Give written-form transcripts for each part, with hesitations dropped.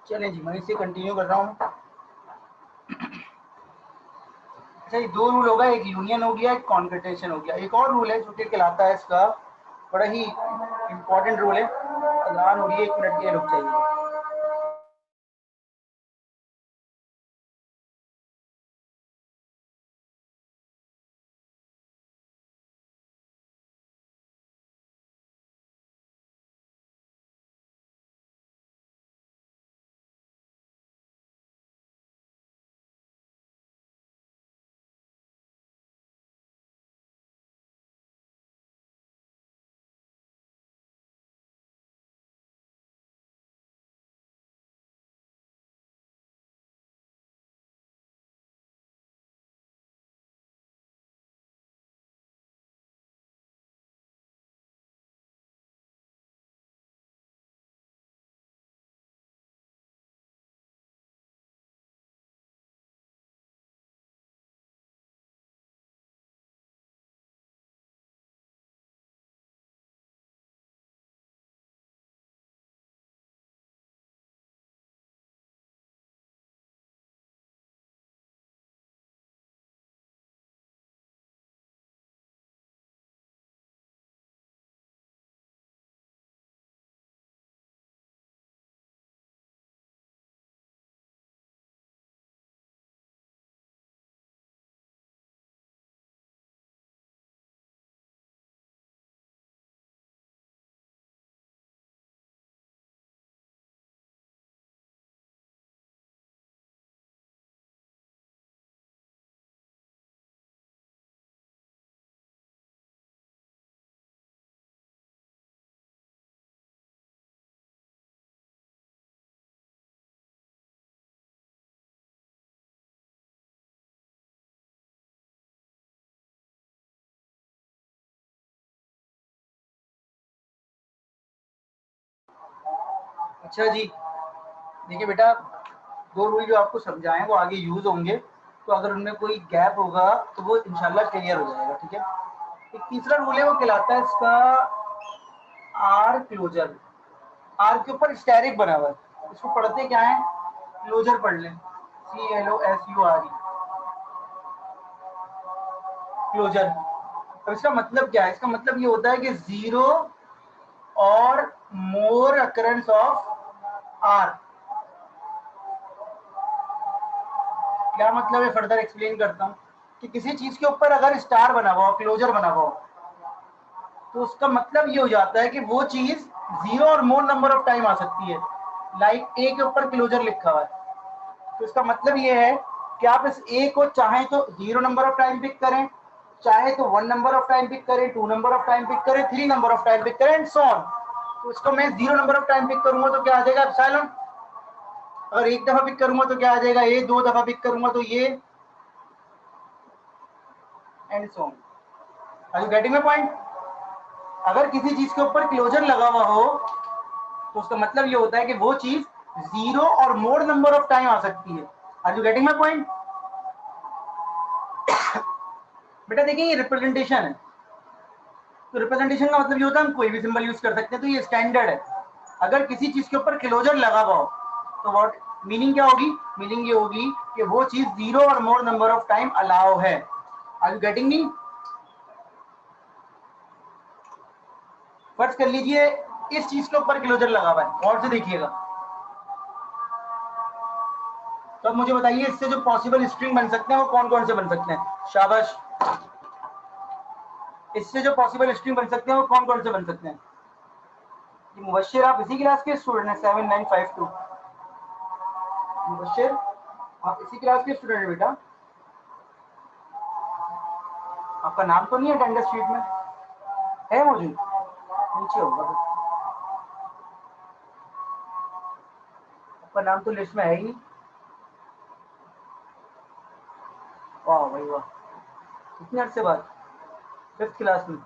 चलें जी, मैं इसे कंटिन्यू कर रहा हूँ। अच्छा, ये दो रूल होगा, एक यूनियन हो गया, एक कॉन्कटेशन हो गया। एक और रूल है जो कि कहलाता है इसका, बड़ा ही इंपॉर्टेंट रूल है। अजान हो रही है, 1 मिनट के लिए रुक जाइए। अच्छा जी, देखिए बेटा, दो रूल जो आपको समझाएं वो आगे यूज होंगे, तो अगर उनमें कोई गैप होगा तो वो इंशाल्लाह क्लियर हो जाएगा। ठीक है। एक तीसरा रूल है, वो कहलाता है इसका आर क्लोजर। आर के ऊपर स्टेरिक बना हुआ है, इसको पढ़ते क्या है, क्लोजर पढ़ लें, CLOSURE, क्लोजर। तो इसका मतलब क्या है? इसका मतलब ये होता है कि जीरो और मोर अकरेंस ऑफ आर। क्या मतलब है, फर्दर एक्सप्लेन करता हूँ कि किसी चीज के ऊपर अगर स्टार बना हुआ हो, क्लोजर बना हुआ हो, तो उसका मतलब ये हो जाता है कि वो चीज जीरो और मोर नंबर ऑफ टाइम आ सकती है। लाइक ए के ऊपर क्लोजर लिखा हुआ है, तो इसका मतलब ये है कि आप इस ए को चाहे तो zero number of time pick करें, चाहे तो 1 नंबर ऑफ टाइम पिक करें, 2 नंबर ऑफ टाइम पिक करें, 3 नंबर ऑफ टाइम पिक करें एंड सो ऑन। तो इसको मैं zero number of time pick करूंगा तो क्या आ जाएगा, एप्सिलॉन। और एक दफा पिक करूंगा तो क्या आ जाएगा, ए। दो दफा पिक करूंगा तो ये, and so on. Are you getting my point? अगर किसी चीज के ऊपर क्लोजर लगा हुआ हो तो उसका मतलब ये होता है कि वो चीज जीरो और मोर नंबर ऑफ टाइम आ सकती है। Are you getting my point? बेटा देखिए, ये रिप्रेजेंटेशन है, तो रिप्रेजेंटेशन का मतलब ये होता है हम कोई भी सिंबल यूज कर सकते हैं, तो ये स्टैंडर्ड है। अगर किसी चीज के ऊपर क्लोजर लगा हुआ हो तो व्हाट मीनिंग क्या होगी? मीनिंग ये होगी कि वो चीज जीरो और more number of time allow है। Are you getting me? फर्ज कर लीजिए इस चीज के ऊपर क्लोजर लगा हुआ है, और से देखिएगा, तो अब मुझे बताइए इससे जो पॉसिबल स्ट्रिंग बन सकते हैं वो कौन कौन से बन सकते हैं? शाबाश। इससे जो पॉसिबल स्ट्रिंग बन सकते हैं वो कौन कौन से बन सकते हैं? मुबशिर, आप इसी क्लास के स्टूडेंट हैं? 7952 मुबशिर, आप इसी क्लास के स्टूडेंट हैं बेटा? आपका नाम तो नहीं है अटेंडेंस शीट में? है मौजूद? नीचे होगा। आपका नाम तो लिस्ट में है ही नहीं। वाह भाई वाह, कितने अर्से बाद, 5th क्लास में।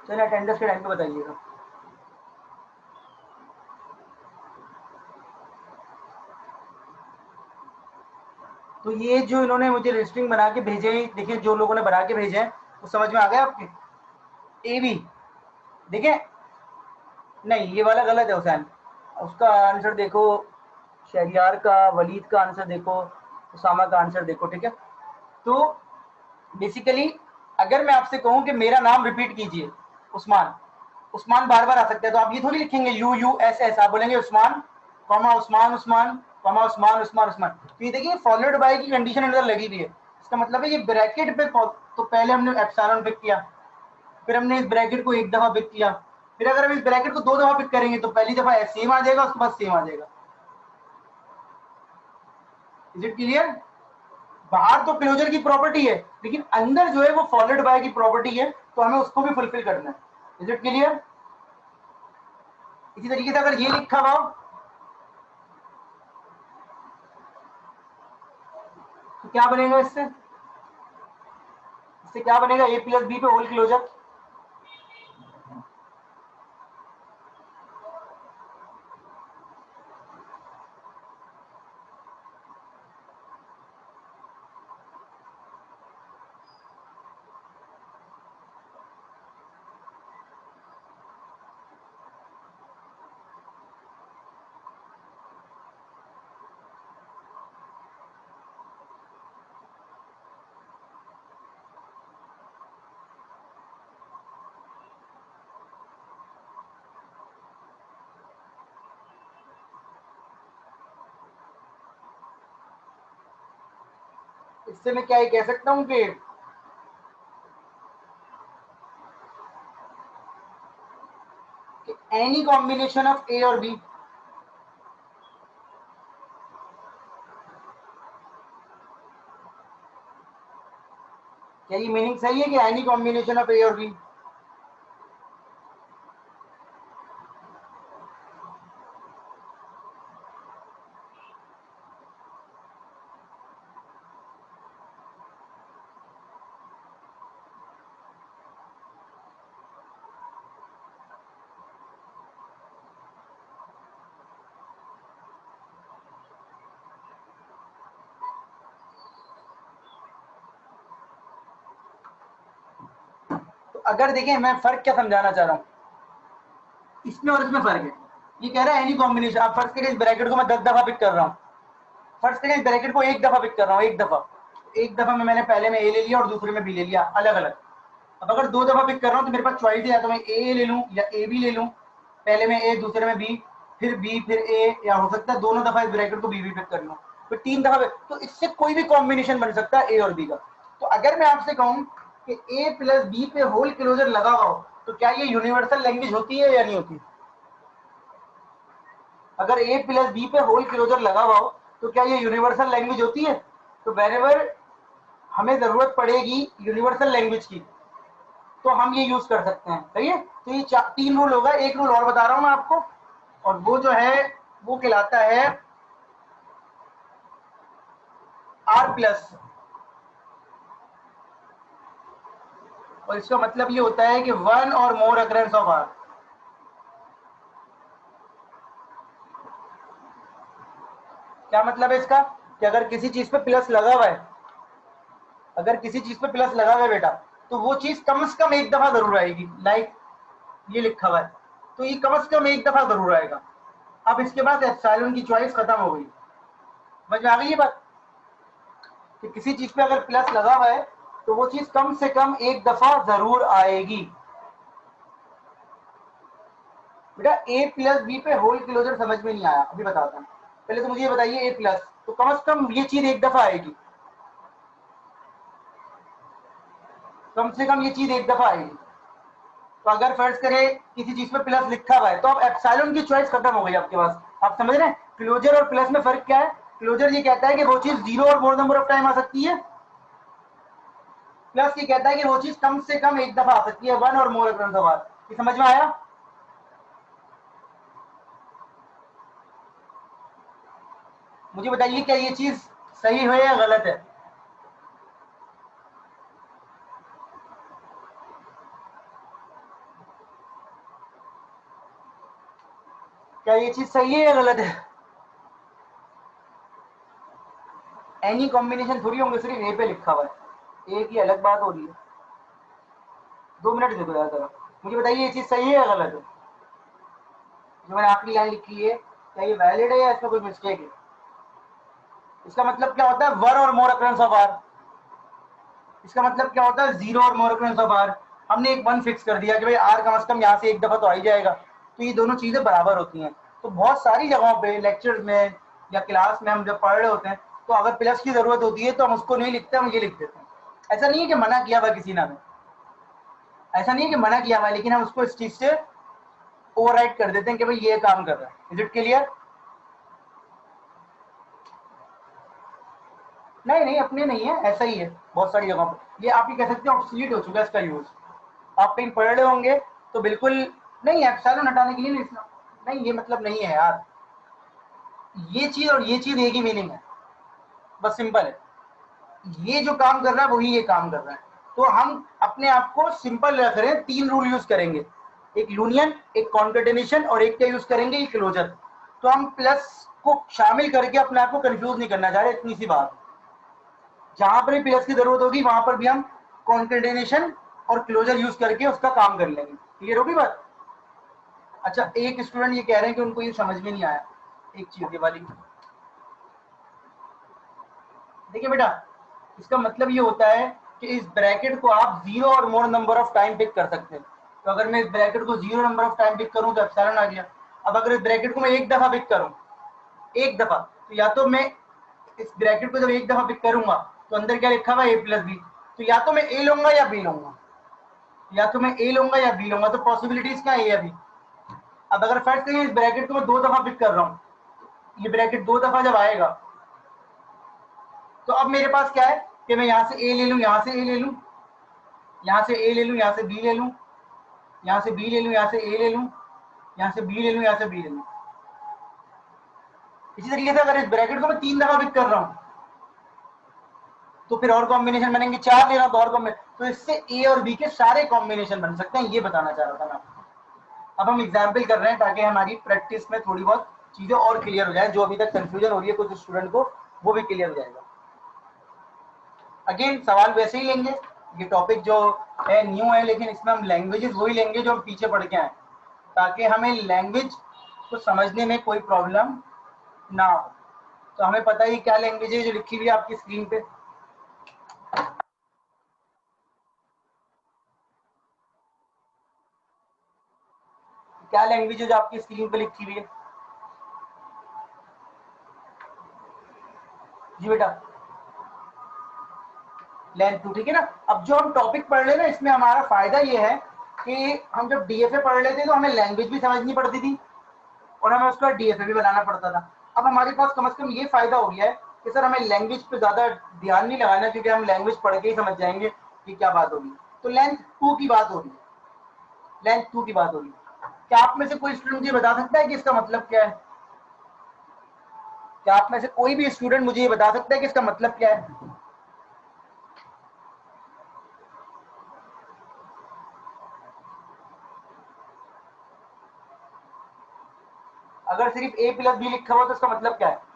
चलिए अटेंडेंस के टाइम पे बताइएगा। तो ये जो इन्होंने मुझे रजिस्टरिंग बना के भेजे हैं, देखिए जो लोगों ने बना के भेजे हैं वो समझ में आ गया आपके? ए बी देखिए, नहीं ये वाला गलत है हुसैन, उसका आंसर देखो, शहरियार का, वलीद का आंसर देखो, उसामा का आंसर देखो, ठीक है। तो बेसिकली अगर मैं आपसे कहूं कि मेरा नाम रिपीट कीजिए, उस्मान, उस्मान बार बार आ सकता है, तो आप ये थोड़ी लिखेंगे यू यू एस एस, आप बोलेंगे उस्मान कॉमा उस्मान उस्मान कॉमा उस्मान उस्मान उस्मान। तो ये देखिए फॉलोड बाय की कंडीशन अंदर लगी हुई है, इसका मतलब है ये ब्रैकेट पे, तो पहले हमने एप्सिलॉन पिक किया, फिर हमने इस ब्रैकेट को एक दफा पिक किया, फिर अगर हम इस ब्रैकेट को 2 दफा पिक करेंगे तो पहली दफा सेम आ जाएगा, उसके बाद सेम आ जाएगा। Is it clear? बाहर तो क्लोजर की प्रॉपर्टी है, लेकिन अंदर जो है वो फॉलोड बाय की प्रॉपर्टी है, तो हमें उसको भी फुलफिल करना है। Is it clear? इसी तरीके से अगर ये लिखा हुआ तो क्या बनेगा, इससे इससे क्या बनेगा, ए प्लस बी पे होल क्लोजर। इससे मैं क्या ये कह सकता हूं कि एनी कॉम्बिनेशन ऑफ ए और बी, क्या ये मीनिंग सही है कि एनी कॉम्बिनेशन ऑफ ए और बी? तो अगर देखें, मैं फर्क क्या समझाना चाह रहा हूं, इसमें और इसमें फर्क है। ये कह रहा है एनी कॉम्बिनेशन, आप फर्स्ट करें इस ब्रैकेट को मैं 10 दफा पिक कर रहा हूँ, फर्स्ट करें इस ब्रैकेट को एक दफा पिक कर रहा हूँ, एक दफा में मैंने पहले में ए ले लिया और दूसरे में बी ले लिया अलग अलग। अब अगर 2 दफा पिक कर रहा हूँ तो मेरे पास चॉइस है, या तो मैं ए ले लूँ या ए बी ले लूँ, पहले में ए दूसरे में बी, फिर बी फिर ए, या हो सकता है दोनों दफा इस ब्रैकेट को बी बी पिक कर लूँ, फिर 3 दफा। तो इससे कोई भी कॉम्बिनेशन बन सकता है ए और बी का। तो अगर मैं आपसे कहूँ कि ए प्लस बी पे होल क्लोजर लगा हुआ हो, तो क्या ये यूनिवर्सल लैंग्वेज होती है या नहीं होती? अगर ए प्लस बी पे होल क्लोजर लगा हुआ हो तो क्या ये यूनिवर्सल लैंग्वेज होती है? तो वेरेवर हमें जरूरत पड़ेगी यूनिवर्सल लैंग्वेज की, तो हम ये यूज कर सकते हैं, सही है। तो ये 3 रूल होगा, एक रूल और बता रहा हूं मैं आपको, और वो जो है वो कहलाता है आर प्लस, और इसका मतलब ये होता है कि 1 और मोर अकरेंस ऑफ आर। क्या मतलब है इसका, कि अगर किसी चीज पे प्लस लगा हुआ है, अगर किसी चीज पे प्लस लगा हुआ है बेटा, तो वो चीज कम से कम एक दफा जरूर आएगी, लाइक ये लिखा हुआ है, तो ये कम से कम एक दफा जरूर आएगा। अब इसके बाद एप्सिलॉन की चॉइस खत्म हो गई। समझ में आ गई ये बात, कि किसी चीज पे अगर प्लस लगा हुआ है तो वो चीज कम से कम एक दफा जरूर आएगी। बेटा ए प्लस बी पे होल क्लोजर समझ में नहीं आया, अभी बताता हूँ। पहले तो मुझे ये बताइए, ए प्लस तो कम से कम ये चीज एक दफा आएगी, कम से कम ये चीज एक दफा आएगी। तो अगर फर्ज करें किसी चीज पे प्लस लिखा हुआ है, तो अब एप्सिलॉन की चॉइस खत्म हो गई आपके पास। आप समझ रहे हैं क्लोजर और प्लस में फर्क क्या है? क्लोजर ये कहता है कि वो चीज 0 और मोर नंबर ऑफ टाइम आ सकती है, प्लस ये कहता है कि वो चीज कम से कम एक दफा आ सकती है, 1 और मोर अकरेंस ऑफ आर। ये समझ में आया? मुझे बताइए क्या ये चीज सही है या गलत है? क्या ये चीज सही है या गलत है? एनी कॉम्बिनेशन थोड़ी होंगे, सिर्फ ए पे लिखा हुआ है, ए की अलग बात हो रही है। 2 मिनट दे दो यार जरा, मुझे बताइए ये चीज सही है या गलत है? जो मैंने आखिरी लाइन लिखी है, क्या ये वैलिड है या इसमें कोई मिस्टेक है? इसका मतलब क्या होता है? वन और मोर अकरेंस ऑफ आर। इसका मतलब क्या होता है? जीरो और मोर अकरेंस ऑफ आर। हमने एक वन फिक्स कर दिया कि भाई आर कम से कम यहाँ से एक दफा तो आ ही जाएगा, तो ये दोनों चीजें बराबर होती हैं। तो बहुत सारी जगहों पे लेक्चर्स में या क्लास में हम जब पढ़ रहे होते हैं तो अगर प्लस की जरूरत होती है तो हम उसको नहीं लिखते, हम ये लिख देते हैं। ऐसा नहीं है कि मना किया हुआ किसी ने हमें, ऐसा नहीं है कि मना किया हुआ है, लेकिन हम उसको इस चीज से ओवरराइड कर देते हैं कि भाई ये काम कर रहा है। Is it clear? नहीं नहीं, अपने नहीं है, ऐसा ही है बहुत सारी जगहों पर। ये आप ही कह सकते हैं ऑब्सोलीट हो चुका है इसका यूज। आप कहीं पढ़ रहे होंगे तो बिल्कुल नहीं, एप्सिलॉन हटाने के लिए नहीं, नहीं ये मतलब नहीं है यार। ये चीज और ये चीज एक ही मीनिंग है, बस सिंपल है। ये जो काम कर रहा है वही ये काम कर रहा है। तो हम अपने आप को सिंपल रख रहे हैं, तीन रूल यूज करेंगे, एक यूनियन, एक कॉन्केटेनेशन और एक क्या यूज करेंगे? क्लोजर। तो हम प्लस को शामिल करके अपने आप को कंफ्यूज नहीं करना चाह रहे, इतनी सी बात। जहां पर भी प्लस की जरूरत होगी वहां पर भी हम कॉन्केटेनेशन और क्लोजर यूज करके उसका काम कर लेंगे। क्लियर होगी बात? अच्छा, एक स्टूडेंट ये कह रहे हैं कि उनको ये समझ में नहीं आया एक चीज ये वाली। देखिए बेटा, इसका मतलब ये होता है कि इस ब्रैकेट को आप जीरो और more number of time pick कर सकते हैं। तो अगर मैं इस ब्रैकेट को zero number of time pick करूं तो एप्सिलॉन आ गया। अब अगर इस ब्रैकेट को मैं एक दफा पिक करूं, एक दफा, तो या तो मैं इस ब्रैकेट को जब एक दफा पिक करूंगा तो अंदर क्या लिखा हुआ? ए प्लस बी। तो या तो मैं ए लूंगा या बी लूंगा, या तो मैं ए लूंगा या बी लूंगा। तो पॉसिबिलिटीज क्या है? ए या बी। अब अगर फर्स्ट करिए इस ब्रैकेट को मैं दो दफा पिक कर रहा हूँ, ये ब्रैकेट दो दफा जब आएगा तो अब मेरे पास क्या है कि मैं यहाँ से ए ले लूँ, यहाँ से ए ले लूँ, यहाँ से ए ले लूँ, यहाँ से बी ले लूँ, यहाँ से बी ले लूँ, यहाँ से ए ले लूँ, यहाँ से बी ले लूँ, यहाँ से बी ले लूँ। इसी तरीके से अगर इस ब्रैकेट को मैं तीन दफा पिक कर रहा हूँ तो फिर और कॉम्बिनेशन बनेंगे, चार ले रहा हूँ तो और कॉम्बिनेशन, तो इससे ए और बी के सारे कॉम्बिनेशन बन सकते हैं। ये बताना चाह रहा था मैं आपको। अब हम एग्जाम्पल कर रहे हैं ताकि हमारी प्रैक्टिस में थोड़ी बहुत चीजें और क्लियर हो जाए, जो अभी तक कंफ्यूजन हो रही है कुछ स्टूडेंट को वो भी क्लियर हो जाएगा। अगेन सवाल वैसे ही लेंगे, ये टॉपिक जो है न्यू है, लेकिन इसमें हम लैंग्वेजेस वही लेंगे जो हम पीछे पढ़ के आए, ताकि हमें लैंग्वेज को समझने में कोई प्रॉब्लम ना हो। तो हमें पता ही क्या लैंग्वेज है जो लिखी हुई है आपकी स्क्रीन पे। क्या लैंग्वेज है जो आपकी स्क्रीन पे लिखी हुई है? जी बेटा, लेंथ टू, ठीक है ना। अब जो हम टॉपिक पढ़ रहे हैं ना, इसमें हमारा फायदा ये है कि हम जब डीएफए पढ़ रहे थे तो हमें लैंग्वेज भी समझनी पड़ती थी और हमें उसका डीएफए भी बनाना पड़ता था। अब हमारे पास कम से कम ये फायदा हो गया है कि सर हमें लैंग्वेज पे ज्यादा ध्यान नहीं लगाना, क्योंकि हम लैंग्वेज पढ़ के ही समझ जाएंगे कि क्या बात होगी। तो लेंथ टू की बात होगी, लेंथ टू की बात होगी। क्या आप में से कोई स्टूडेंट मुझे बता सकता है कि इसका मतलब क्या है? क्या आप में से कोई भी स्टूडेंट मुझे ये बता सकता है कि इसका मतलब क्या है? अगर सिर्फ ए प्लस बी लिखा हुआ तो इसका मतलब क्या है?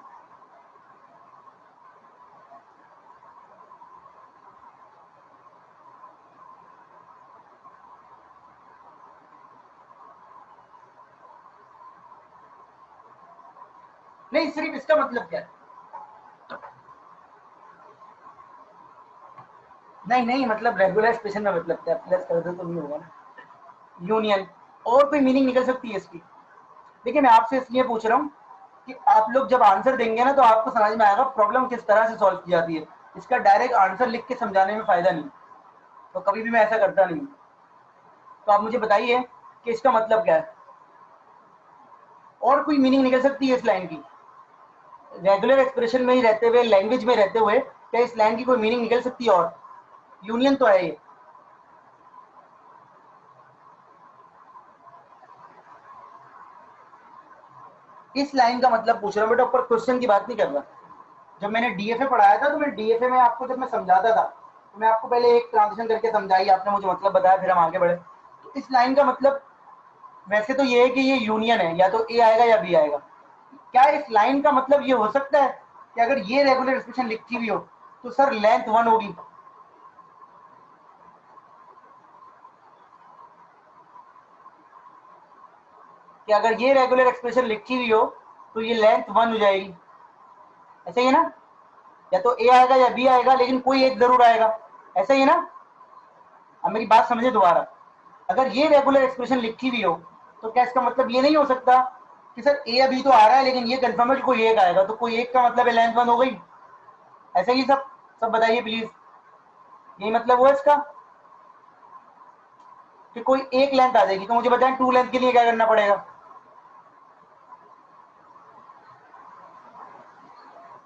नहीं, सिर्फ इसका मतलब क्या है? नहीं नहीं, मतलब रेगुलर एक्सप्रेशन में मतलब क्या? प्लस कर दो तो नहीं होगा ना। यूनियन, और कोई मीनिंग निकल सकती है इसकी? देखिए मैं आपसे इसलिए पूछ रहा हूँ कि आप लोग जब आंसर देंगे ना तो आपको समझ में आएगा प्रॉब्लम किस तरह से सॉल्व की जाती है। इसका डायरेक्ट आंसर लिख के समझाने में फायदा नहीं, तो कभी भी मैं ऐसा करता नहीं। तो आप मुझे बताइए कि इसका मतलब क्या है, और कोई मीनिंग निकल सकती है इस लाइन की? रेगुलर एक्सप्रेशन में ही रहते हुए, लैंग्वेज में रहते हुए, क्या इस लाइन की कोई मीनिंग निकल सकती है? और यूनियन तो है ये। इस लाइन का मतलब पूछ रहा हूँ बेटा, ऊपर क्वेश्चन की बात नहीं कर रहा। जब मैंने डीएफए पढ़ाया था तो मैं डीएफए में आपको जब मैं समझाता था तो मैं आपको पहले एक ट्रांजिशन करके समझाई, आपने मुझे मतलब बताया, फिर हम आगे बढ़े। तो इस लाइन का मतलब वैसे तो ये है कि ये यूनियन है, या तो ए आएगा या बी आएगा। क्या इस लाइन का मतलब ये हो सकता है कि अगर ये रेगुलर एक्सप्रेशन लिखी हुई हो तो सर लेंथ वन होगी? कि अगर ये रेगुलर एक्सप्रेशन लिखी हुई हो तो ये लेंथ 1 हो जाएगी, ऐसा ही है ना? या तो ए आएगा या बी आएगा, लेकिन कोई एक जरूर आएगा, ऐसा ही है ना? अब मेरी बात समझे दोबारा, अगर ये रेगुलर एक्सप्रेशन लिखी हुई हो तो क्या इसका मतलब ये नहीं हो सकता कि सर ए या बी तो आ रहा है लेकिन ये कंफर्म है कि कोई एक आएगा, तो कोई एक का मतलब है लेंथ 1 हो गई, ऐसा ही सब सब बताइए प्लीज, यही मतलब हुआ इसका कि कोई एक लेंथ आ जाएगी। तो मुझे बताएं 2 लेंथ के लिए क्या करना पड़ेगा?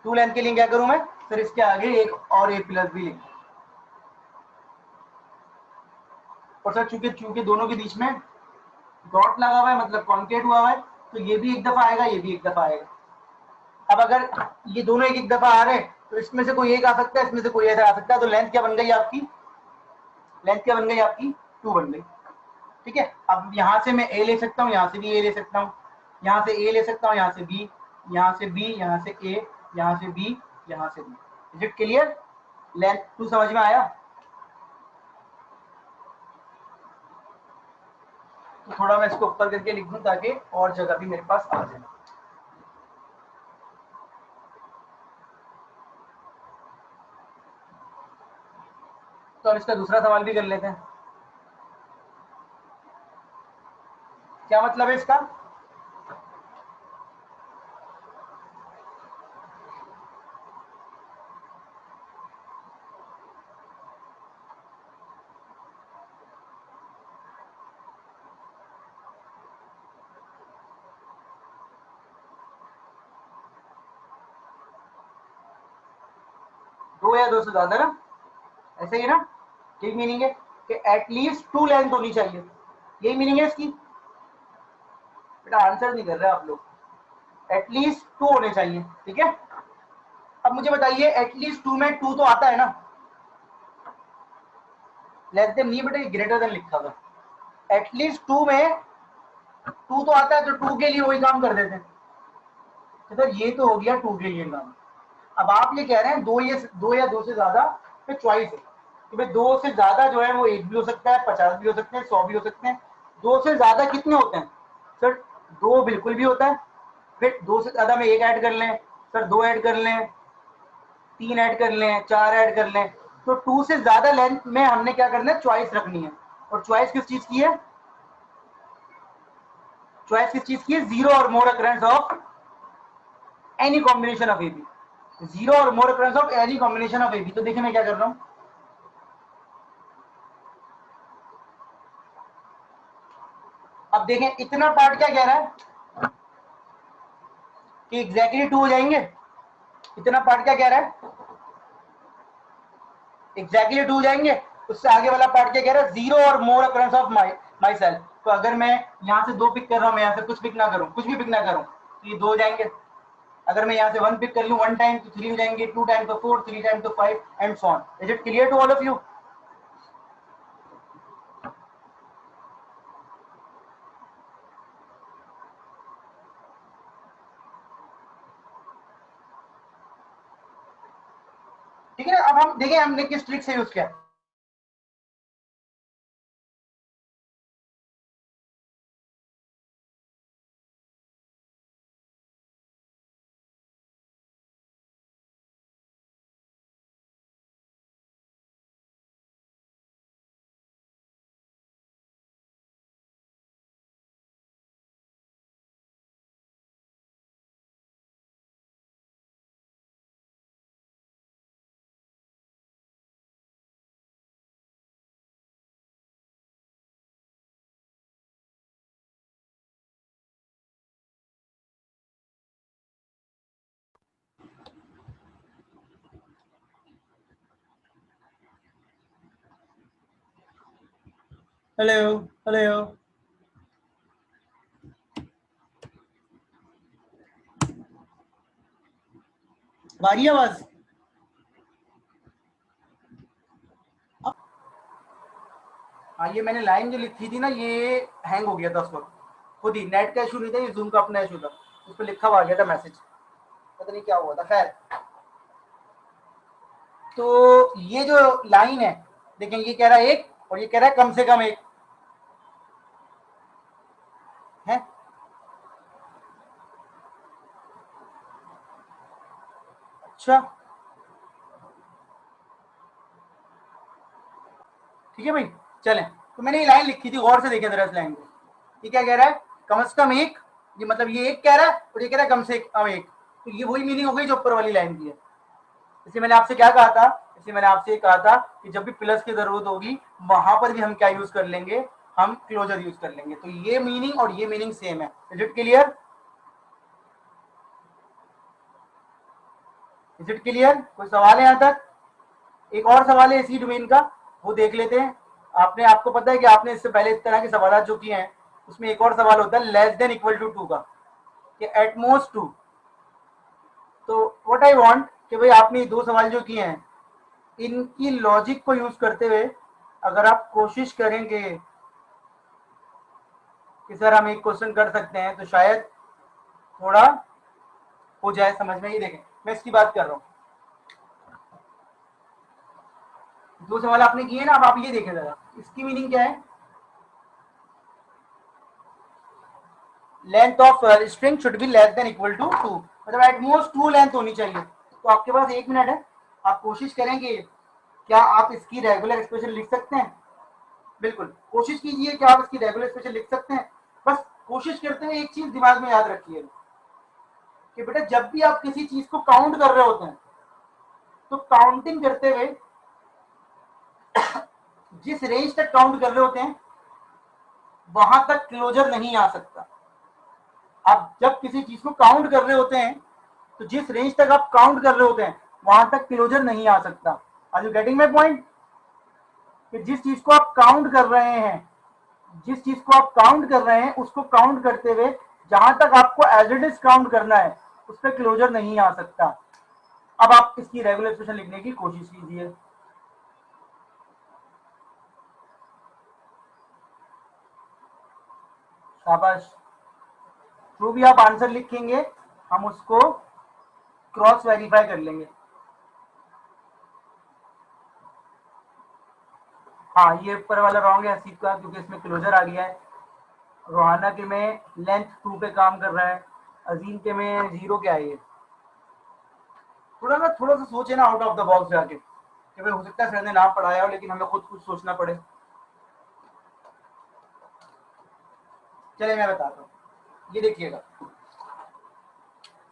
2 लेंथ के लिए क्या करूं मैं? सर इसके आगे एक और ए प्लस बी लिख, और सर चूंकि चूंकि दोनों के बीच में डॉट लगा हुआ है मतलब कॉन्केट हुआ हुआ है, तो ये भी एक दफा आएगा, ये भी एक दफा आएगा। अब अगर ये दोनों एक एक दफा आ रहे हैं तो इसमें से कोई एक आ सकता है, इसमें से कोई एक आ सकता है, तो लेंथ क्या बन गई आपकी? लेंथ क्या बन गई आपकी? 2 बन गई। ठीक है, अब यहां से मैं ए ले सकता हूँ, यहां से भी ए ले सकता हूँ, यहां से ए ले सकता हूँ, यहां से बी, यहां से बी, यहां से ए, यहां से बी, यहां से b. Is it clear? Length 2 समझ में आया? तो थोड़ा मैं इसको ऊपर करके लिख दूं ताकि और जगह भी मेरे पास आ जाए। तो अब इसका दूसरा सवाल भी कर लेते हैं। क्या मतलब है इसका? दो या दो से ज्यादा ना, ऐसे ही ना? यही मीनिंग है कि एटलीस्ट 2 लेंथ होनी चाहिए, यही मीनिंग है इसकी। बेटा आंसर नहीं कर रहे आप लोग, एटलीस्ट 2 होने चाहिए, ठीक है? अब मुझे बताइए एटलीस्ट 2 में 2 तो आता है ना, लेस देन नहीं बेटा, ग्रेटर देन लिखा था। एटलीस्ट 2 में 2 तो आता है, तो 2 के लिए वही काम कर देते हैं। तो सर ये तो हो गया 2 के लिए काम। अब आप ये कह रहे हैं दो या दो से ज्यादा पे चॉइस है कि भाई दो से ज्यादा जो है वो 1 भी हो सकता है, 50 भी हो सकते हैं, 100 भी हो सकते हैं। दो से ज्यादा कितने होते हैं? सर 2 बिल्कुल भी होता है, फिर 2 से ज्यादा में 1 ऐड कर लें, सर 2 ऐड कर लें, 3 ऐड कर लें, 4 ऐड कर लें। तो 2 से ज्यादा लेंथ में हमने क्या करना है? चॉइस रखनी है। और चॉइस किस चीज की है? चॉइस किस चीज की है? जीरो और more occurrence of any combination of A B. Zero और more occurrence of any combination of A B. तो देखिए मैं क्या कर रहा हूं, अब देखें इतना पार्ट क्या कह रहा है कि एग्जैक्टली 2 हो जाएंगे। इतना पार्ट क्या कह रहा है? एग्जैक्टली 2 हो जाएंगे। उससे आगे वाला पार्ट क्या कह रहा है? जीरो और more occurrence of my self. तो अगर मैं यहां से 2 पिक कर रहा हूं, मैं यहां से कुछ पिक ना करूं, कुछ भी पिक ना करूं, तो ये 2 हो जाएंगे। अगर मैं यहाँ से 1 पिक कर लूं 1 टाइम तो 3 हो जाएंगे, 2 टाइम तो 4, 3 टाइम तो 5 and so on. Is it clear to all of you? ठीक है ना? अब हम देखें हमने किस ट्रिक से यूज किया। हेलो हेलो, आ रही है आवाज? हाँ, ये मैंने लाइन जो लिखी थी ना, ये हैंग हो गया था उस वक्त, खुद ही नेट का इशू नहीं था, ये जूम का अपना इशू था। उस पर लिखा हुआ आ गया था मैसेज, पता नहीं क्या हुआ था। खैर, तो ये जो लाइन है, देखें ये कह रहा है 1 और ये कह रहा है कम से कम 1 है। अच्छा ठीक है भाई, चलें। तो मैंने ये लाइन लिखी थी, गौर से देखें जरा इस लाइन को। ये क्या कह रहा है, कम से कम एक, ये मतलब ये एक कह रहा है और ये कह रहा है कम से कम एक, तो ये वही मीनिंग हो गई जो ऊपर वाली लाइन की है। इसलिए मैंने आपसे क्या कहा था, इसलिए मैंने आपसे कहा था कि जब भी प्लस की जरूरत होगी वहां पर भी हम क्या यूज कर लेंगे, हम क्लोजर यूज कर लेंगे। तो ये मीनिंग और ये मीनिंग सेम है। Is it clear? Is it clear? कोई सवाल है यहां तक? एक और सवाल है इसी डोमेन का, वो देख लेते हैं। आपको पता है कि आपने इससे पहले इस तरह के सवाल जो किए हैं उसमें एक और सवाल होता है लेस देन इक्वल टू 2 का, कि एटमोस्ट 2। तो व्हाट आई वांट कि भाई आपने दो सवाल जो किए हैं इनकी लॉजिक को यूज करते हुए अगर आप कोशिश करेंगे कि सर हम एक क्वेश्चन कर सकते हैं तो शायद थोड़ा हो जाए समझ में। ही देखें, मैं इसकी बात कर रहा हूँ, दो सवाल आपने किए ना, अब आप ये देखें जरा, इसकी मीनिंग क्या है, length of string should be less than equal to 2, मतलब एट मोस्ट 2 लेंथ होनी चाहिए। तो आपके पास 1 मिनट है, आप कोशिश करेंगे, क्या आप इसकी रेगुलर एक्सप्रेशन लिख सकते हैं? बिल्कुल कोशिश कीजिए कि आप इसकी रेगुलर एक्सप्रेशन लिख सकते हैं। बस कोशिश करते हुए एक चीज दिमाग में याद रखिए कि बेटा जब भी आप किसी चीज को काउंट कर रहे होते हैं तो काउंटिंग करते हुए जिस रेंज तक काउंट कर रहे होते हैं वहां तक क्लोजर नहीं आ सकता। आप जब किसी चीज को काउंट कर रहे होते हैं तो जिस रेंज तक आप काउंट कर रहे होते हैं वहां तक क्लोजर नहीं आ सकता। Are you getting my point? कि जिस चीज को आप काउंट कर रहे हैं, जिस चीज को आप काउंट कर रहे हैं उसको काउंट करते हुए जहां तक आपको एज इट इज काउंट करना है उस पर क्लोजर नहीं आ सकता। अब आप इसकी रेगुलर एक्सप्रेशन लिखने की कोशिश कीजिए। शाबाश। जो भी आप आंसर लिखेंगे हम उसको क्रॉस वेरीफाई कर लेंगे। हाँ ये ऊपर वाला रॉन्ग है हसीब का, क्योंकि इसमें क्लोजर आ गया है। रोहाना के में लेंथ 2 पे काम कर रहा है, अजीम के में 0 क्या है। ये थोड़ा सा सोचे ना आउट ऑफ द बॉक्स जाके, कि भाई हो सकता है सर ने ना पढ़ाया हो लेकिन हमें खुद कुछ सोचना पड़े। चले मैं बताता हूँ, ये देखिएगा,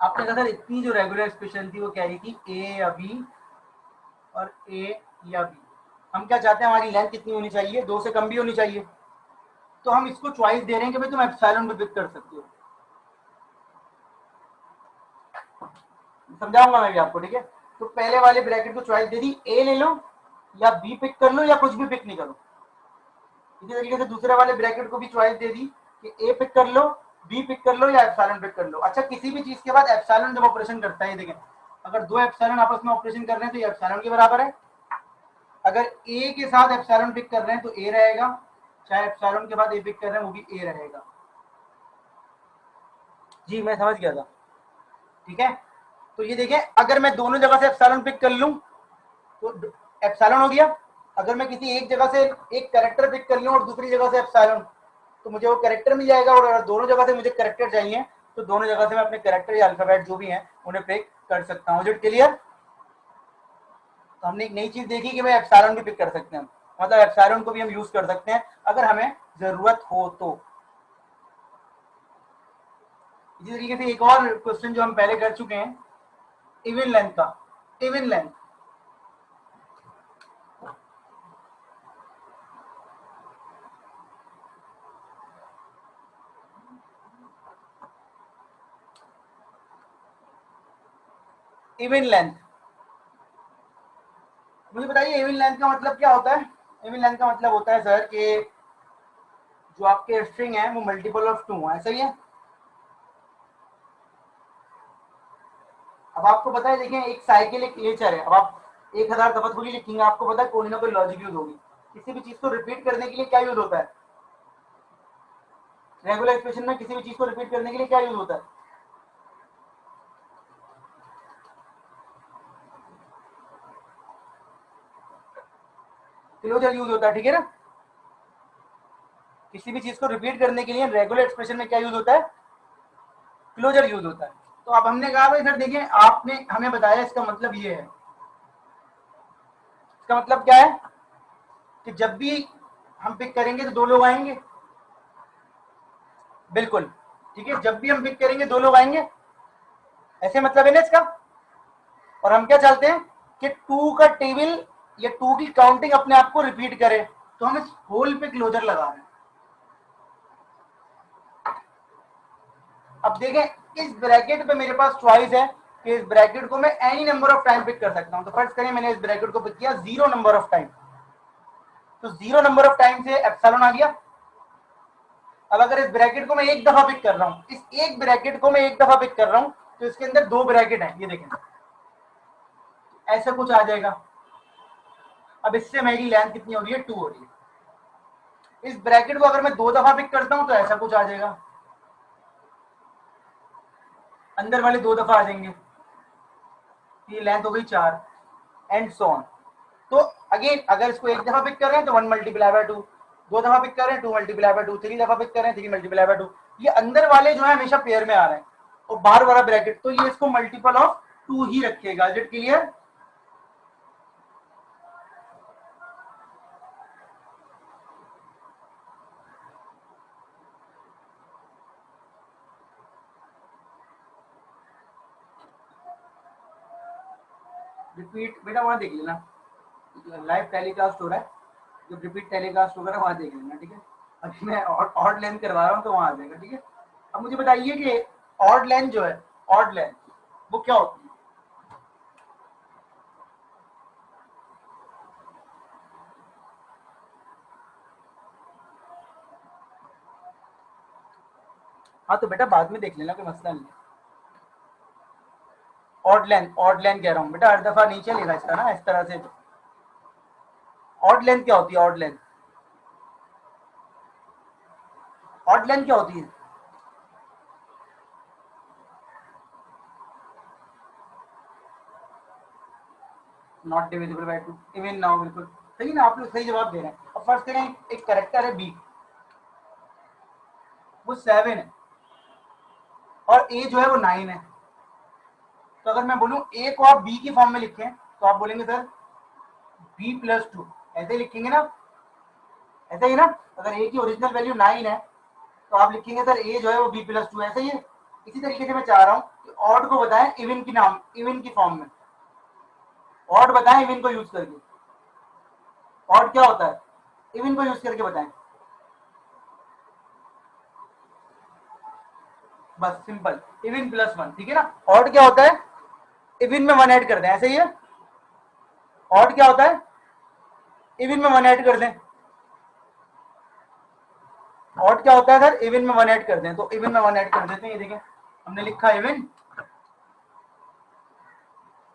आपने कहा सर इतनी जो रेगुलर एक्सप्रेशन थी वो क्या रही थी, ए या बी और ए या बी। हम क्या चाहते हैं, हमारी लेंथ कितनी होनी चाहिए, 2 से कम भी होनी चाहिए। तो हम इसको चॉइस दे रहे हैं कि भाई तुम एप्सिलॉन भी पिक कर सकते हो। समझाऊंगा मैं भी आपको, ठीक है। तो पहले वाले ब्रैकेट को चॉइस दे दी, ए ले लो या बी पिक कर लो या कुछ भी पिक नहीं करो। इसी तरीके से दूसरे वाले ब्रैकेट को भी चॉइस दे दी कि ए पिक कर लो, बी पिक कर लो या एप्सिलॉन पिक कर लो। अच्छा किसी भी चीज के बाद एप्सिलॉन जब ऑपरेशन करता है, देखें अगर दो एप्सिलॉन आपस में ऑपरेशन कर रहे हैं तो ये एप्सिलॉन के बराबर है। अगर ए के साथ एप्सिलॉन पिक कर रहे हैं तो ए रहेगा, चाहे एप्सिलॉन के बाद ए पिक कर रहे हैं वो भी ए रहेगा। जी मैं समझ गया था, ठीक है। तो ये देखें, अगर मैं दोनों जगह से एप्सिलॉन पिक कर लूं तो एप्सिलॉन हो गया। अगर मैं किसी एक जगह से एक कैरेक्टर पिक कर लूं और दूसरी जगह से एप्सिलॉन, तो मुझे वो कैरेक्टर मिल जाएगा। और अगर दोनों जगह से मुझे कैरेक्टर चाहिए तो दोनों जगह से मैं अपने कैरेक्टर या अल्फाबेट जो भी हैं उन्हें पिक कर सकता हूँ। It clear? तो हमने एक नई चीज देखी कि भाई एप्सिलॉन भी पिक कर सकते हैं, मतलब एप्सिलॉन को भी हम यूज कर सकते हैं अगर हमें जरूरत हो तो। इसी तरीके से एक और क्वेश्चन जो हम पहले कर चुके हैं, इवन लेंथ का। इवन लेंथ, इवन लेंथ, मुझे बताइए इवन लेंथ का मतलब क्या होता है? इवन लेंथ का मतलब होता है सर कि जो आपके स्ट्रिंग है वो मल्टीपल ऑफ 2 है, सही है। अब आपको पता है, देखिए एक साइकिल एक नेचर है। अब आप 1000 तफतफुली लिखेंगे, आपको पता है कोई ना कोई लॉजिक यूज होगी। किसी भी चीज को रिपीट करने के लिए क्या यूज होता है, रेगुलर एक्सप्रेशन में किसी भी चीज को रिपीट करने के लिए क्या यूज होता है? क्लोजर यूज होता है, ठीक है ना। किसी भी चीज को रिपीट करने के लिए रेगुलर एक्सप्रेशन में क्या यूज होता है, क्लोजर यूज होता है। तो अब हमने कहा भाई सर देखिए आपने हमें बताया इसका मतलब ये है, इसका मतलब क्या है कि जब भी हम पिक करेंगे तो दो लोग आएंगे, बिल्कुल ठीक है, जब भी हम पिक करेंगे दो लोग आएंगे, ऐसे मतलब है ना इसका। और हम क्या चाहते हैं कि टू का टेबल या टू की काउंटिंग अपने आप को रिपीट करे, तो हम इस होल पे क्लोजर लगा रहे हैं। अब देखें इस ब्रैकेट पे मेरे पास चॉइस है कि इस ब्रैकेट को मैं any number of time pick कर सकता हूं। तो फर्स्ट करें मैंने इस ब्रैकेट को पिक किया 0 नंबर ऑफ टाइम, तो 0 नंबर ऑफ टाइम से एप्सिलॉन आ गया। अब अगर इस ब्रैकेट को मैं एक दफा पिक कर रहा हूं, इस एक ब्रैकेट को मैं एक दफा पिक कर रहा हूं, तो इसके अंदर दो ब्रैकेट है, ये देखें ऐसा कुछ आ जाएगा। अब इससे मेरी लेंथ कितनी हो रही है, 2 हो रही है। इस ब्रैकेट को अगर मैं दो दफा पिक करता हूं तो ऐसा कुछ आ जाएगा, अंदर वाले दो दफा आ जाएंगे, ये लेंथ हो गई 4 एंड सो ऑन। तो अगेन अगर इसको एक दफा पिक कर रहे हैं तो 1 मल्टीप्लाई बाय 2, दो दफा पिक कर रहे हैं 2 मल्टीप्लाई बाय 2, तीन दफा पिक कर रहे हैं 3 मल्टीप्लाई बाय 2। ये अंदर वाले जो है हमेशा पेयर में आ रहे हैं, और बाहर वाला ब्रैकेट तो ये इसको मल्टीपल ऑफ 2 ही रखेगा। Is it clear? रिपीट बेटा वहां देख लेना, लाइव टेलीकास्ट हो रहा है, जब रिपीट टेलीकास्ट होगा वहां देख लेना, ठीक है। अभी मैं ऑड लेंथ करवा रहा हूँ तो वहां आ जाएगा, ठीक है। अब मुझे बताइए कि ऑड लेंथ जो है, ऑड लेंथ वो क्या होती है? हाँ तो बेटा बाद में देख लेना, कोई मसला नहीं है। ऑड लेंथ कह रहा हूँ बेटा, हर दफा नहीं चलेगा इसका ना इस तरह से। ऑड लेंथ क्या होती है? ऑड लेंथ, ऑड लेंथ क्या होती है? Not divisible by 2, even now, बिल्कुल सही ना, आप लोग सही जवाब दे रहे हैं। अब फर्स्ट करें एक करेक्टर है बी, वो 7 है और ए जो है वो 9 है। तो अगर मैं बोलूं ए को आप बी की फॉर्म में लिखें तो आप बोलेंगे सर b+2, ऐसे ही लिखेंगे ना, ऐसे ही ना। अगर ए की ओरिजिनल वैल्यू 9 है तो आप लिखेंगे सर ए जो है वो b+2, ऐसे ही है। इसी तरीके से मैं चाह रहा हूँ कि ऑड को बताएं इवन की नाम, इवन की फॉर्म में ऑड बताएं इवन को यूज करके। ऑड क्या होता है, इवन को यूज करके बताएं, बस सिंपल, इवन +1, ठीक है ना। ऑड क्या होता है, इवन में 1 ऐड कर दें, ऐसे ही है। ऑड क्या होता है, इवन में 1 ऐड कर दें। ऑड क्या होता है सर, इवन में 1 ऐड कर दें, तो इवन में 1 ऐड कर देते हैं। ये देखें हमने लिखा इवन,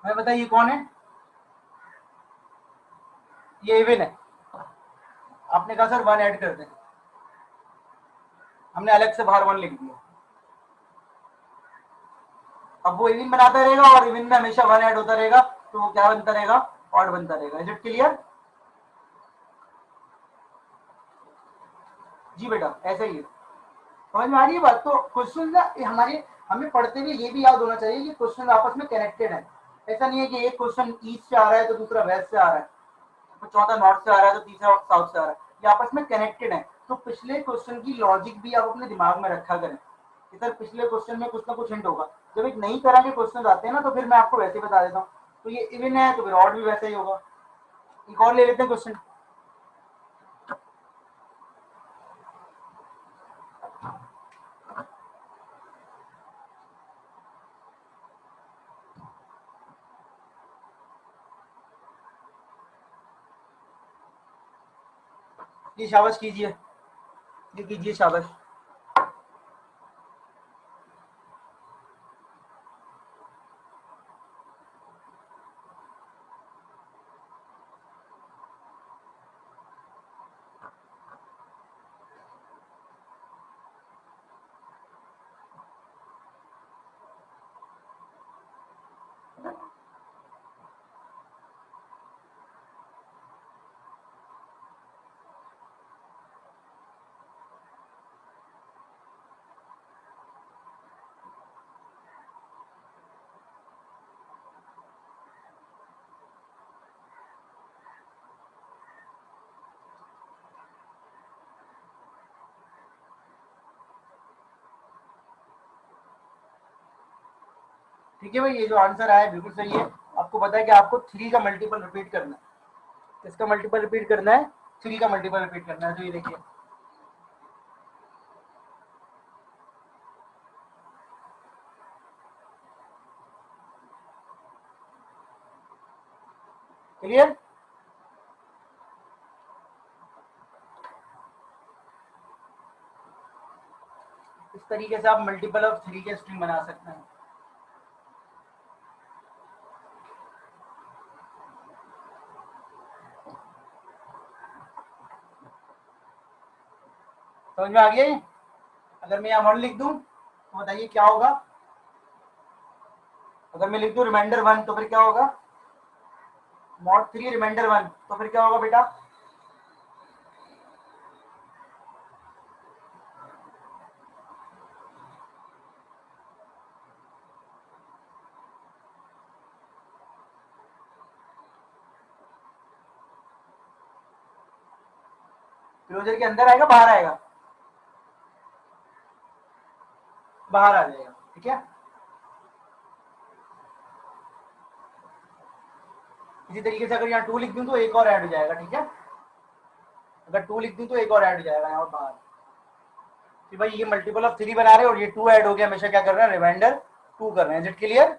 हमें बताइए कौन है, ये इवन है। आपने कहा सर 1 ऐड कर दें, हमने अलग से बाहर 1 लिख दिया। अब वो इवन बनाता रहेगा और इवन में हमेशा 1 ऐड होता रहेगा, तो वो क्या बनता रहेगा, ऑड बनता रहेगा। Is it clear? जी बेटा ऐसा ही है, समझ में आ रही है बात। तो क्वेश्चन ना हमारे, हमें पढ़ते हुए ये भी याद होना चाहिए कि क्वेश्चन आपस में कनेक्टेड है। ऐसा नहीं है कि एक क्वेश्चन ईस्ट से आ रहा है तो दूसरा वेस्ट से आ रहा है, तो चौथा नॉर्थ से आ रहा है तो तीसरा साउथ से आ रहा है, ये आपस में कनेक्टेड है। तो पिछले क्वेश्चन की लॉजिक भी आप अपने दिमाग में रखा करें कि सर पिछले क्वेश्चन में कुछ ना कुछ हिंट होगा। जब एक नई तरह के क्वेश्चन आते हैं ना तो फिर मैं आपको वैसे बता देता हूँ, तो ये इवन है तो फिर ऑड भी वैसे ही होगा। एक और ले लेते हैं क्वेश्चन, ये शाबाश कीजिए, ये कीजिए शाबाश। ठीक है भाई, ये जो आंसर आया है बिल्कुल सही है। आपको पता है कि आपको 3 का मल्टीपल रिपीट करना है। किसका मल्टीपल रिपीट करना है? 3 का मल्टीपल रिपीट करना है। तो ये देखिए, क्लियर? इस तरीके से आप मल्टीपल ऑफ 3 के स्ट्रिंग बना सकते हैं। समझ में आ गया ये? अगर मैं यहाँ 1 लिख दूं तो बताइए क्या होगा? अगर मैं लिख दूं रिमाइंडर 1 तो फिर क्या होगा? मॉड 3 रिमाइंडर 1 तो फिर क्या होगा बेटा? क्लोजर के अंदर आएगा बाहर आएगा? बाहर आ जाएगा। ठीक है, इसी तरीके से अगर यहाँ 2 लिख दूं तो एक और ऐड हो जाएगा। ठीक है, अगर 2 लिख दूं तो एक और ऐड हो जाएगा यहाँ बाहर कि भाई ये मल्टीपल ऑफ 3 बना रहे हैं और ये 2 ऐड हो गया, हमेशा क्या कर रहे हैं? रिमाइंडर 2 कर रहे हैं। Is it clear?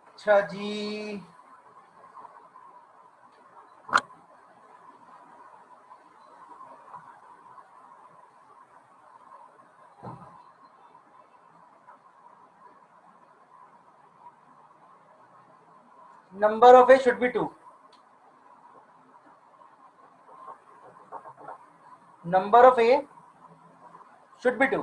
अच्छा जी, number of A should be 2। Number of A should be 2।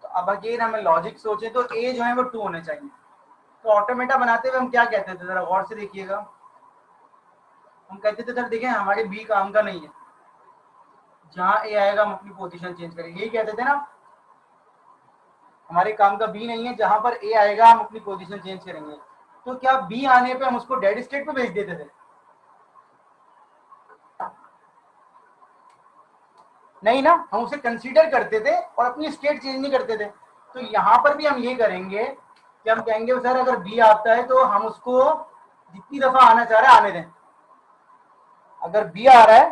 तो अब अगेन हमें लॉजिक सोचे तो ए जो है वो 2 होने चाहिए। तो ऑटोमेटा बनाते हुए हम क्या कहते थे, जरा गौर से देखिएगा। हम कहते थे सर देखें हमारे बी काम का नहीं है, जहां ए आएगा हम अपनी पोजीशन चेंज करेंगे, यही कहते थे ना। हमारे काम का बी नहीं है, जहां पर ए आएगा हम अपनी पोजीशन चेंज करेंगे। तो क्या बी आने पे हम उसको डेड स्टेट पे भेज देते थे? नहीं ना, हम उसे कंसीडर करते थे और अपनी स्टेट चेंज नहीं करते थे। तो यहां पर भी हम ये करेंगे कि हम कहेंगे सर अगर बी आता है तो हम उसको जितनी दफा आना चाह रहा है आने दें। अगर बी आ रहा है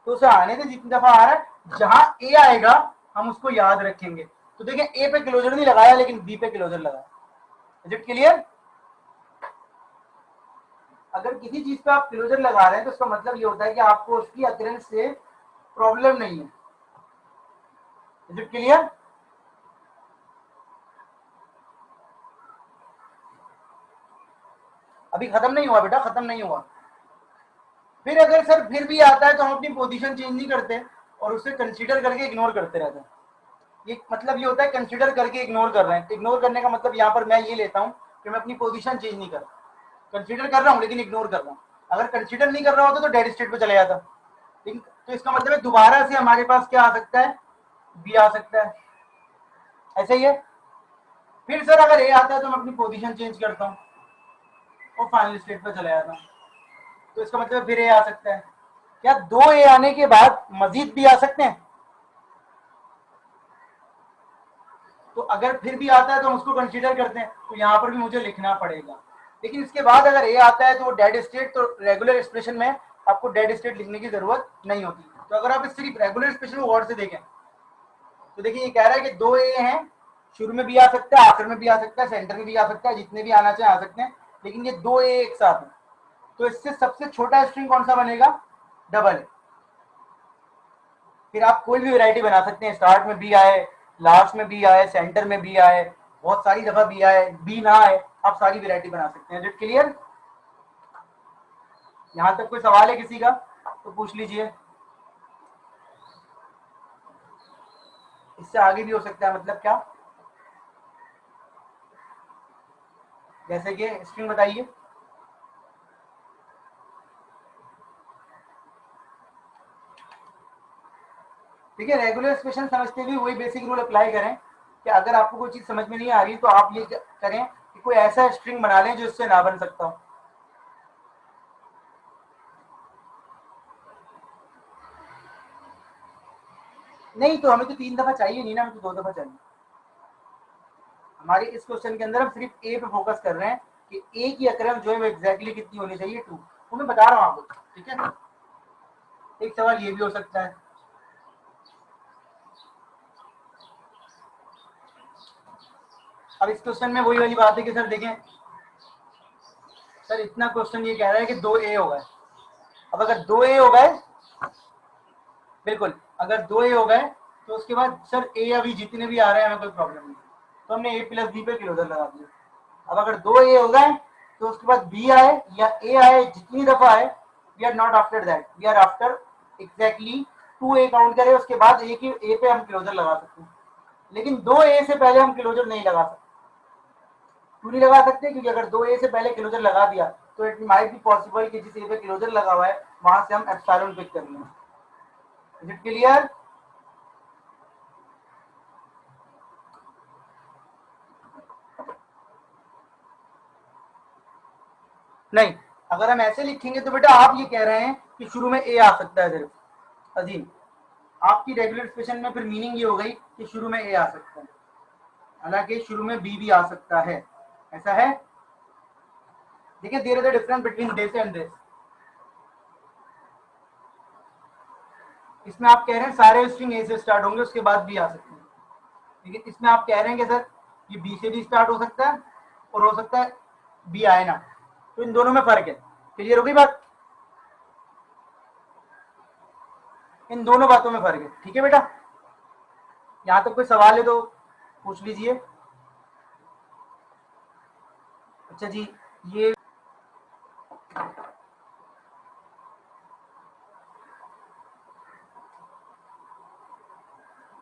तो उसे आने दें जितनी दफा आ रहा है, जहां ए आएगा हम उसको याद रखेंगे। तो देखें ए पे क्लोजर नहीं लगाया लेकिन बी पे क्लोजर लगाया। Is it clear? अगर किसी चीज पे आप क्लोजर लगा रहे हैं तो उसका मतलब ये होता है कि आपको उसकी अक्रेंस से प्रॉब्लम नहीं है। Is it clear? अभी खत्म नहीं हुआ बेटा, खत्म नहीं हुआ। फिर अगर सर फिर भी आता है तो हम अपनी पोजीशन चेंज नहीं करते और उसे कंसीडर करके इग्नोर करते रहते हैं। ये मतलब ये होता है कंसीडर करके इग्नोर कर रहे हैं। इग्नोर करने का मतलब यहाँ पर मैं ये लेता हूँ कि मैं अपनी पोजीशन चेंज नहीं कर रहा, कंसीडर कर रहा हूँ लेकिन इग्नोर कर रहा हूँ। अगर कंसीडर नहीं कर रहा होता तो डेड स्टेट पे चले जाता। तो इसका मतलब है दोबारा से हमारे पास क्या आ सकता है? बी आ सकता है। ऐसे ही है। फिर सर अगर ए आता है तो मैं अपनी पोजीशन चेंज करता हूँ और फाइनल स्टेट पे चले जाता हूँ। तो इसका मतलब फिर ए आ सकता है। क्या 2 ए आने के बाद मजीद भी आ सकते हैं? तो अगर फिर भी आता है तो हम उसको कंसीडर करते हैं, तो यहाँ पर भी मुझे लिखना पड़ेगा। लेकिन इसके बाद अगर ए आता है तो वो डेड स्टेट, तो रेगुलर एक्सप्रेशन में आपको डेड स्टेट लिखने की जरूरत नहीं होती। तो अगर आप इस सिर्फ रेगुलर एक्सप्रेशन को गौर से देखें तो देखिए ये कह रहा है कि 2 ए हैं, शुरू में भी आ सकता है, आखिर में भी आ सकता है, सेंटर में भी आ सकता है, जितने भी आना चाहे आ सकते हैं, लेकिन ये 2 ए एक साथ है। तो इससे सबसे छोटा स्ट्रिंग कौन सा बनेगा? Double A. फिर आप कोई भी वैरायटी बना सकते हैं, स्टार्ट में बी आए, लास्ट में बी आए, सेंटर में बी आए, बहुत सारी दफा बी आए, बी ना आए, आप सारी वैरायटी बना सकते हैं। Is clear? यहां तक कोई सवाल है किसी का तो पूछ लीजिए। इससे आगे भी हो सकता है, मतलब क्या? जैसे कि स्ट्रिंग बताइए। ठीक है, रेगुलर एक्सप्रेशन समझते हुए वही बेसिक रूल अप्लाई करें कि अगर आपको कोई चीज समझ में नहीं आ रही तो आप ये करें कि कोई ऐसा स्ट्रिंग बना लें जो इससे ना बन सकता हो। नहीं तो हमें तो 3 दफा चाहिए नहीं ना, हमें तो 2 दफा चाहिए। हमारे इस क्वेश्चन के अंदर हम सिर्फ ए पे फोकस कर रहे हैं कि ए की अक्रम जो है वो एग्जैक्टली कितनी होनी चाहिए, 2। तो मैं बता रहा हूँ आपको, ठीक है। एक सवाल ये भी हो सकता है, अब इस क्वेश्चन में वही वाली बात है कि सर देखें, सर इतना क्वेश्चन ये कह रहा है कि 2 ए हो गए। अब अगर 2 ए हो गए, बिल्कुल, अगर 2 ए हो गए तो उसके बाद सर ए अभी जितने भी आ रहे हैं हमें कोई प्रॉब्लम नहीं, तो हमने ए प्लस बी पे क्लोजर लगा दिया। अब अगर 2 ए हो गए तो उसके बाद बी आए या ए आए, जितनी दफा आए, we are not after that, we are after exactly 2 a count करें, उसके बाद ए पे हम क्लोजर लगा सकते हैं। लेकिन 2 ए से पहले हम क्लोजर नहीं लगा सकते। क्यों नहीं लगा सकते? क्योंकि अगर 2 ए से पहले क्लोजर लगा दिया तो इट माइट बी पॉसिबल कि जिस ए पे क्लोजर लगा हुआ है वहां से हम एप्सिलॉन पिक कर लें। Is it clear? नहीं, अगर हम ऐसे लिखेंगे तो बेटा आप ये कह रहे हैं कि शुरू में ए आ सकता है सिर्फ। अजीम, आपकी रेगुलर एक्सप्रेशन में फिर मीनिंग ये हो गई कि शुरू में ए आ सकता है, हालांकि शुरू में बी भी आ सकता है। ऐसा है? देखिए, there is a difference between this and this. इसमें आप कह रहे हैं सारे स्ट्रिंग ए से स्टार्ट होंगे, उसके बाद बी आ सकते हैं। लेकिन इसमें आप कह रहे हैं कि सर ये बी से भी स्टार्ट हो सकता है और हो सकता है बी आए ना। तो इन दोनों में फर्क है। क्लियर हो गई बात? इन दोनों बातों में फर्क है, ठीक है बेटा। यहाँ तक कोई सवाल है तो पूछ लीजिए। अच्छा जी, ये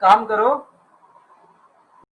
काम करो,